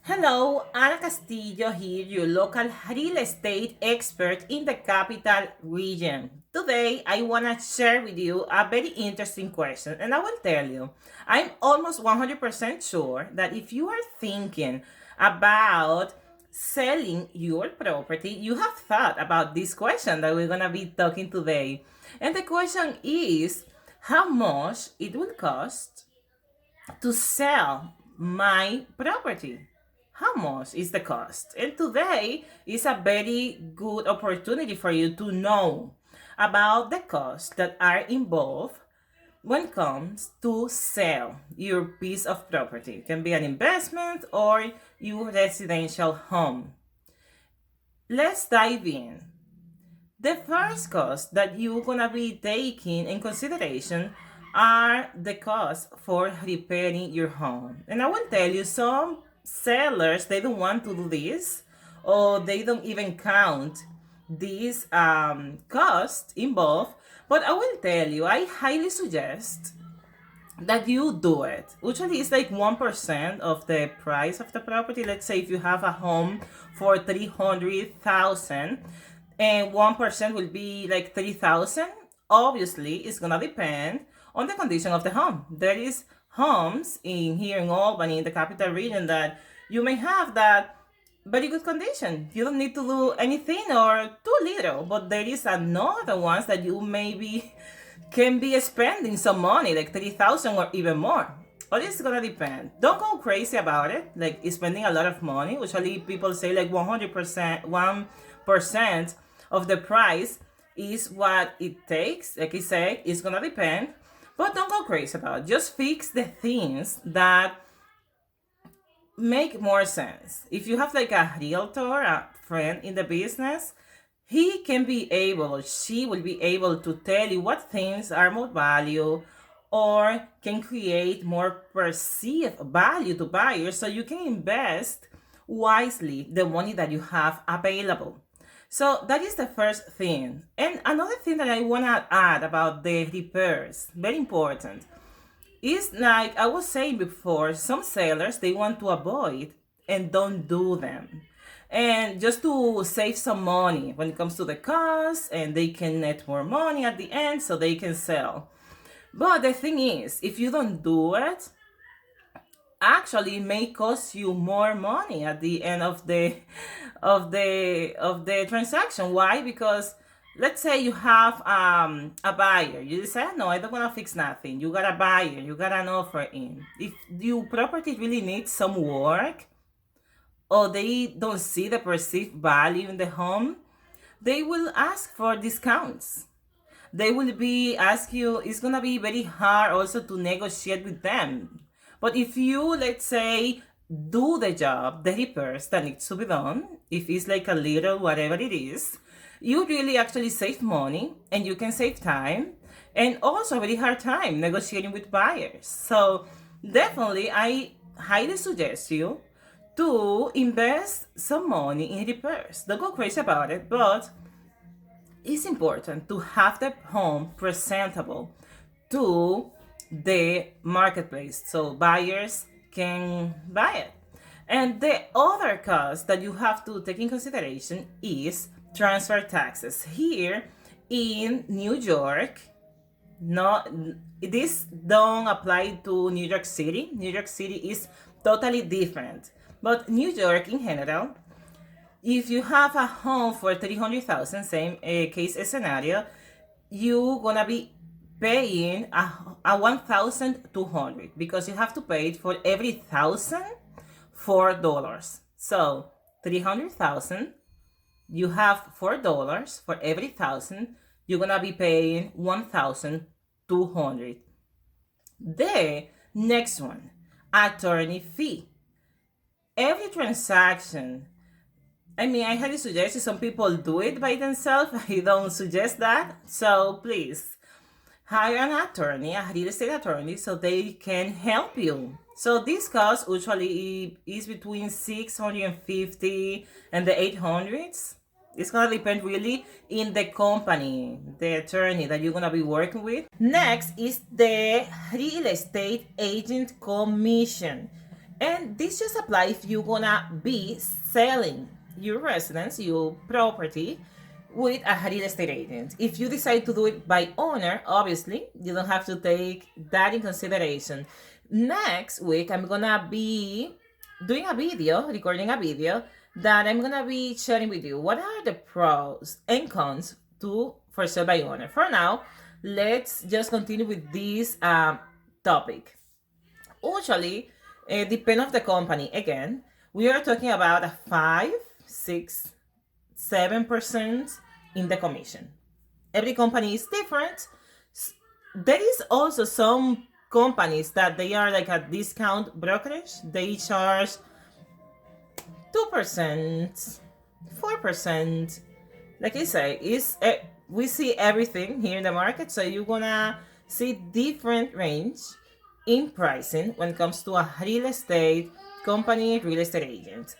Hello, Ana Castillo here, your local real estate expert in the capital region. Today, I want to share with you a very interesting question, and I will tell you, I'm almost 100% sure that if you are thinking about selling your property, you have thought about this question that we're going to be talking today. And the question is how much it will cost to sell my property. How much is the cost? And today is a very good opportunity for you to know about the costs that are involved when it comes to sell your piece of property. It can be an investment or your residential home. Let's dive in. The first cost that you're gonna be taking in consideration are the costs for repairing your home. And I will tell you, some sellers they don't want to do this, or they don't even count these costs involved. But I will tell you, I highly suggest that you do it. Usually it's like 1% of the price of the property. Let's say if you have a home for 300,000 and 1% will be like 3,000. Obviously, it's gonna depend on the condition of the home. There is homes in here in Albany, in the capital region, that you may have that very good condition. You don't need to do anything or too little, but there is another ones that you maybe can be spending some money, like 3,000 or even more. But it's gonna depend. Don't go crazy about it, like spending a lot of money. Usually people say like 100%, 1% of the price is what it takes. Like I said, it's gonna depend. But don't go crazy about it. Just fix the things that make more sense. If you have like a realtor, a friend in the business, he can be able or she will be able to tell you what things are more value or can create more perceived value to buyers so you can invest wisely the money that you have available. So that is the first thing. And another thing that I want to add about the repairs, very important, is like I was saying before, some sellers they want to avoid and don't do them. And just to save some money when it comes to the cost, and they can net more money at the end so they can sell. But the thing is, if you don't do it, actually it may cost you more money at the end of the transaction. Why? Because let's say you have a buyer. You decide, no, I don't want to fix nothing. You got a buyer, you got an offer in. If your property really needs some work, or they don't see the perceived value in the home, they will ask for discounts. They will be ask you, it's gonna be very hard also to negotiate with them. But if you, let's say, do the job, the repairs that needs to be done, if it's like a little whatever it is, you really actually save money and you can save time and also a very hard time negotiating with buyers. So definitely I highly suggest you to invest some money in repairs. Don't go crazy about it, but it's important to have the home presentable to the marketplace so buyers can buy it. And the other cost that you have to take in consideration is transfer taxes. Here in New York, no, this don't apply to New York City. New York City is totally different. But New York in general, if you have a home for 300,000, same case scenario, you're gonna be paying a 1,200 because you have to pay it for every thousand $4. So 300,000, you have $4 for every thousand. You're gonna be paying 1,200. The next one, attorney fee. Every transaction, I mean, I highly suggest some people do it by themselves. I don't suggest that. So please hire an attorney, a real estate attorney, so they can help you. So this cost usually is between 650 and the 800s. It's gonna depend really in the company, the attorney that you're gonna be working with. Next is the real estate agent commission. And this just applies if you're gonna be selling your residence, your property, with a real estate agent. If you decide to do it by owner, obviously, you don't have to take that in consideration. Next week, I'm gonna be doing a video, recording a video that I'm gonna be sharing with you. What are the pros and cons to for sale by owner? For now, let's just continue with this topic. Usually, depend of the company. Again, we are talking about a 5, 6, 7% in the commission. Every company is different. There is also some companies that they are like a discount brokerage. They charge 2%, 4%. Like I say, we see everything here in the market, so you're gonna see different range in pricing when it comes to a real estate company, real estate agent.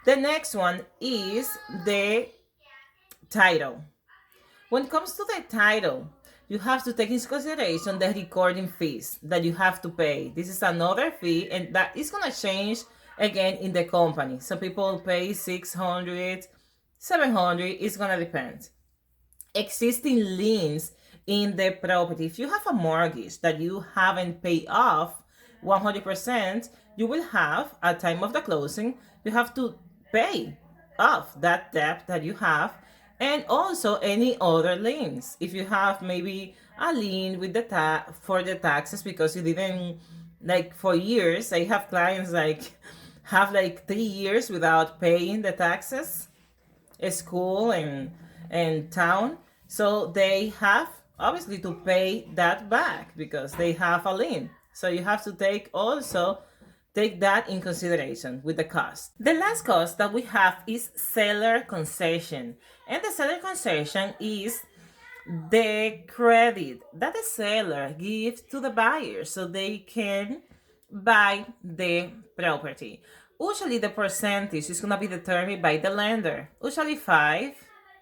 The next one is the title. When it comes to the title, you have to take into consideration the recording fees that you have to pay. This is another fee, and that is going to change again in the company. Some people pay 600, 700, it's going to depend. Existing liens in the property. If you have a mortgage that you haven't paid off 100%, you will have at time of the closing, you have to pay off that debt that you have, and also any other liens. If you have maybe a lien with the for the taxes because you didn't, like, for years. I have clients like have like 3 years without paying the taxes, school and town, so they have obviously to pay that back because they have a lien. So you have to take that in consideration with the cost. The last cost that we have is seller concession, and the seller concession is the credit that the seller gives to the buyer so they can buy the property. Usually the percentage is going to be determined by the lender. Usually 5,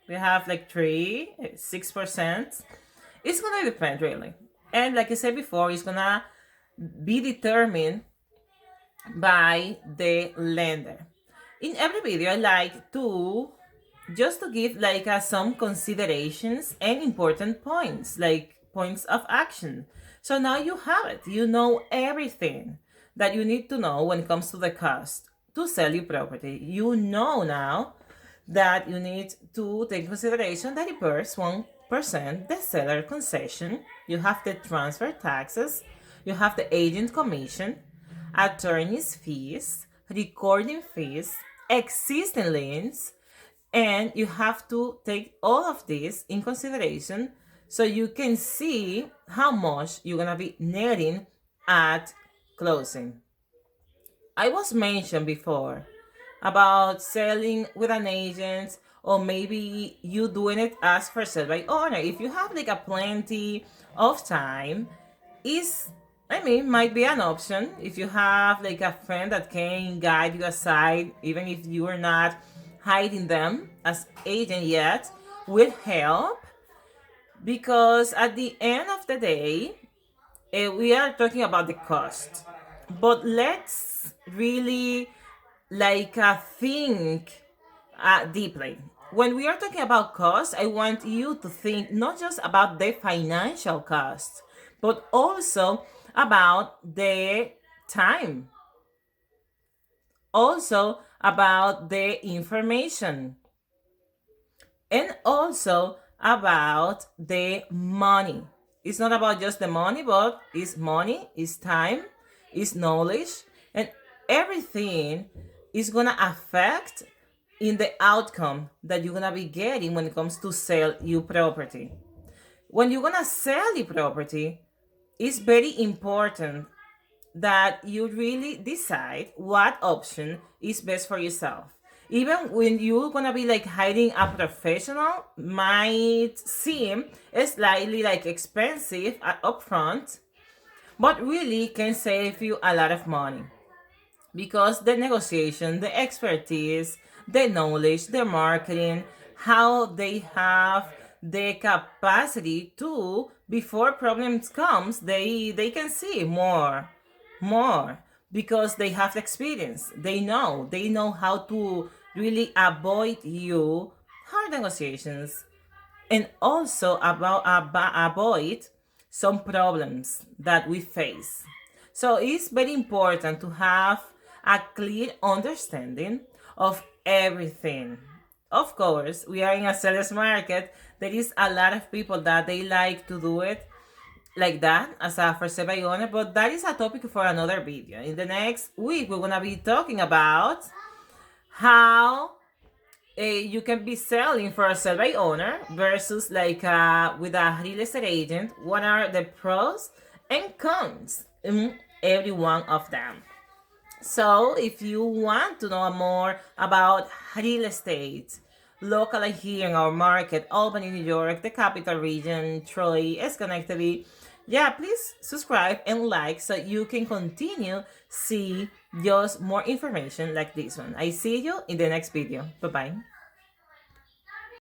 we have like 3, 6%. It's going to depend really. And like I said before, it's going to be determined by the lender. In every video, I like to just to give like some considerations and important points, like points of action. So now you have it. You know everything that you need to know when it comes to the cost to sell your property. You know now that you need to take consideration that it bears 1% the seller concession. You have the transfer taxes. You have the agent commission, attorney's fees, recording fees, existing liens, and you have to take all of this in consideration so you can see how much you're gonna be netting at closing. I was mentioned before about selling with an agent, or maybe you doing it as for sale by owner. If you have like a plenty of time, might be an option. If you have like a friend that can guide you aside, even if you are not hiding them as agent yet, will help, because at the end of the day, we are talking about the cost. But let's really think deeply. When we are talking about cost, I want you to think not just about the financial cost, but also about the time, also about the information, and also about the money. It's not about just the money, but it's money, it's time, it's knowledge, and everything is gonna affect in the outcome that you're gonna be getting when it comes to sell your property. When you're gonna sell your property, it's very important that you really decide what option is best for yourself. Even when you're gonna be like hiring a professional, might seem slightly like expensive at upfront, but really can save you a lot of money, because the negotiation, the expertise, the knowledge, the marketing, how they have the capacity to, before problems comes, they can see more because they have experience. They know how to really avoid you hard negotiations, and also avoid some problems that we face. So it's very important to have a clear understanding of everything. Of course, we are in a seller's market. There is a lot of people that they like to do it like that as a for sale by owner, but that is a topic for another video. In the next week, we're gonna be talking about how you can be selling for a sale by owner versus like with a real estate agent. What are the pros and cons in every one of them? So if you want to know more about real estate locally here in our market, Albany, New York, the capital region, Troy, Schenectady, yeah, please subscribe and like so you can continue see just more information like this one. I see you in the next video. Bye bye.